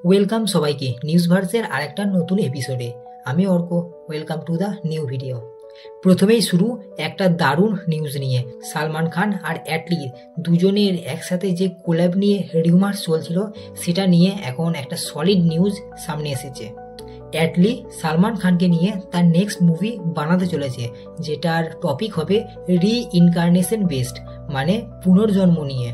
Welcome সবাইকে নিউজভার্সের আরেকটা নতুন এপিসোডে। আমি Arka, welcome to the new video. প্রথমেই শুরু একটা দারুণ নিউজ নিয়ে। সালমান খান আর অ্যাটলি দুজনের একসাথে যে কোল্যাব নিয়ে রিউমার্স চলছিল সেটা নিয়ে এখন একটা সলিড নিউজ সামনে এসেছে। অ্যাটলি সালমান খানকে নিয়ে তার নেক্সট মুভি বানাতে চলেছে, যেটার টপিক হবে রিইনকার্নেশন বেসড, মানে পুনর্জন্ম নিয়ে।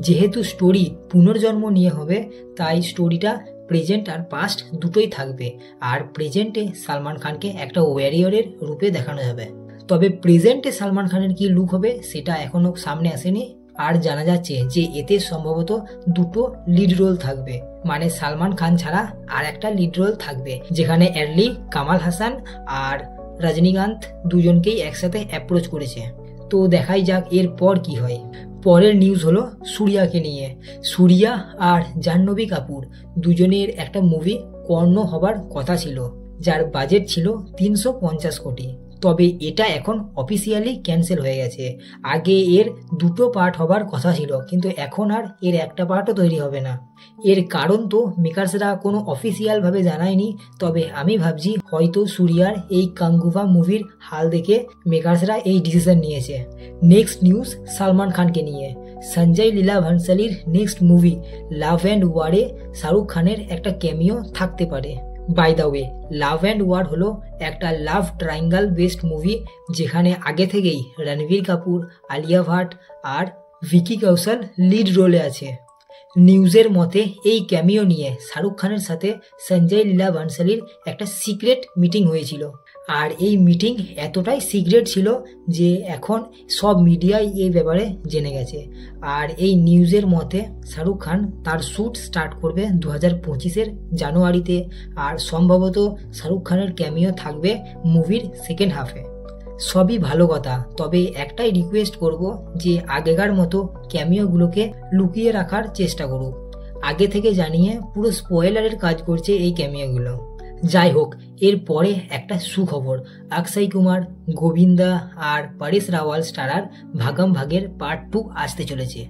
যেহেতু স্টোরি পুনর্জন্ম নিয়ে হবে, তাই স্টোরিটা প্রেজেন্ট আর পাস্ট দুটোই থাকবে। আর প্রেজেন্টে সালমান খানকে একটা ওয়ারিয়রের রূপে দেখানো যাবে। তবে প্রেজেন্টে সালমান খানের কি লুক হবে সেটা এখনো সামনে আসেনি। আর জানা যাচ্ছে যে এতে সম্ভবত দুটো লিড রোল থাকবে, মানে সালমান খান ছাড়া আর একটা লিড রোল থাকবে, যেখানে অ্যাটলি কামাল হাসান আর রজনীকান্ত দুজনকেই একসাথে অ্যাপ্রোচ করেছে। তো দেখাই যাক এরপর কি হয়। পরের নিউজ হলো সূর্যাকে নিয়ে। সূর্যা আর জাহ্নবী কাপুর দুজনের একটা মুভি কর্ণ হবার কথা ছিল, যার বাজেট ছিল 350 কোটি। তবে এটা এখন অফিসিয়ালি ক্যান্সেল হয়ে গেছে। আগে এর দুটো পার্ট হবার কথা ছিল, কিন্তু এখন আর এর একটা পার্টও তৈরি হবে না। এর কারণ তো মেকার্সরা কোনো অফিসিয়াল ভাবে জানায়নি। তবে আমি ভাবছি হয়তো সূর্যার এই কাঙ্গুভা মুভির হাল দেখে মেকার্সরা এই ডিসিশন নিয়েছে। নেক্সট নিউজ সালমান খানকে নিয়ে। সঞ্জয় লীলা ভানসালির নেক্সট মুভি লাভ অ্যান্ড ওয়ারে শাহরুখ খানের একটা ক্যামিও থাকতে পারে। By the way, love and war হলো একটা লাভ ট্রায়াঙ্গল বেসড মুভি, যেখানে আগে থেকেই রণবীর কাপুর, আলিয়া ভাট আর ভিকি কৌশল লিড রোলে আছে। নিউজের মতে এই ক্যামিও নিয়ে শাহরুখ খানের সাথে সঞ্জয় লীলা ভানসালির একটা সিক্রেট মিটিং হয়েছিল। আর এই মিটিং এতটাই সিক্রেট ছিল যে এখন সব মিডিয়ায় এই ব্যাপারে জেনে গেছে। আর এই নিউজের মতে শাহরুখ খান তার শ্যুট স্টার্ট করবে 2025-এর জানুয়ারিতে। আর সম্ভবত শাহরুখ খানের ক্যামিও থাকবে মুভির সেকেন্ড হাফে। সবই ভালো কথা, তবে একটাই রিকোয়েস্ট করব যে আগেকার মতো ক্যামিওগুলোকে লুকিয়ে রাখার চেষ্টা করুক। আগে থেকে জানিয়ে পুরো স্পয়লারের কাজ করছে এই ক্যামিওগুলো। যাই হোক, এরপরে একটা সুখবর। অক্ষয় কুমার, গোবিন্দা আর পরেশ রাওয়াল স্টারার ভাগাম ভাগের পার্ট 2 আসতে চলেছে।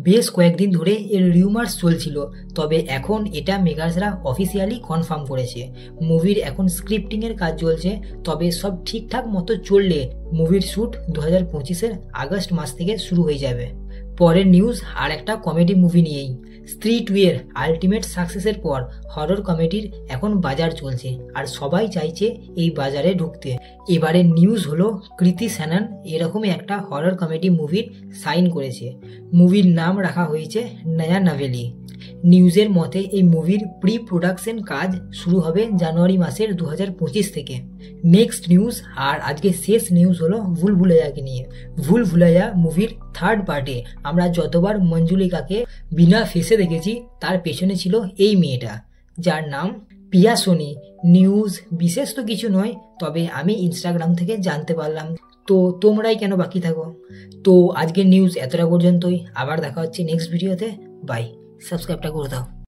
বেশ কয়েকদিন ধরে এর রিউমার্স চলছিল, তবে এখন এটা মেকার্সরা অফিসিয়ালি কনফার্ম করেছে। মুভির এখন স্ক্রিপ্টিং এর কাজ চলছে, তবে সব ঠিকঠাক মতো চললে মুভির শ্যুট 2025-এর আগস্ট মাস থেকে শুরু হয়ে যাবে। পরের নিউজ আর একটা কমেডি মুভি নিয়েই। স্ত্রী 2 এর আলটিমেট সাকসেসের পর হরর কমেডির এখন বাজার চলছে, আর সবাই চাইছে এই বাজারে ঢুকতে। এবারে নিউজ হলো কৃতি স্যানন এরকমই একটা হরর কমেডি মুভির সাইন করেছে। মুভির নাম রাখা হয়েছে নয়া নভেলি। নিউজের মতে এই মুভির প্রি প্রোডাকশন কাজ শুরু হবে জানুয়ারি মাসের 2025 থেকে। নেক্সট নিউজ আর আজকে শেষ নিউজ হলো ভুল ভুলাইয়াকে নিয়ে। ভুল ভুলাইয়া মুভির থার্ড পার্টে আমরা যতবার মঞ্জুলিকাকে বিনা ফেসে দেখেছি, তার পেছনে ছিল এই মেয়েটা, যার নাম পিয়া সোনি। নিউজ বিশেষ তো কিছু নয়, তবে আমি ইনস্টাগ্রাম থেকে জানতে পারলাম। তো তোমরাই কেন বাকি থাকো? তো আজকের নিউজ এতটা পর্যন্তই। আবার দেখা হচ্ছে নেক্সট ভিডিওতে। বাই। সাবস্ক্রাইবটা করে দাও।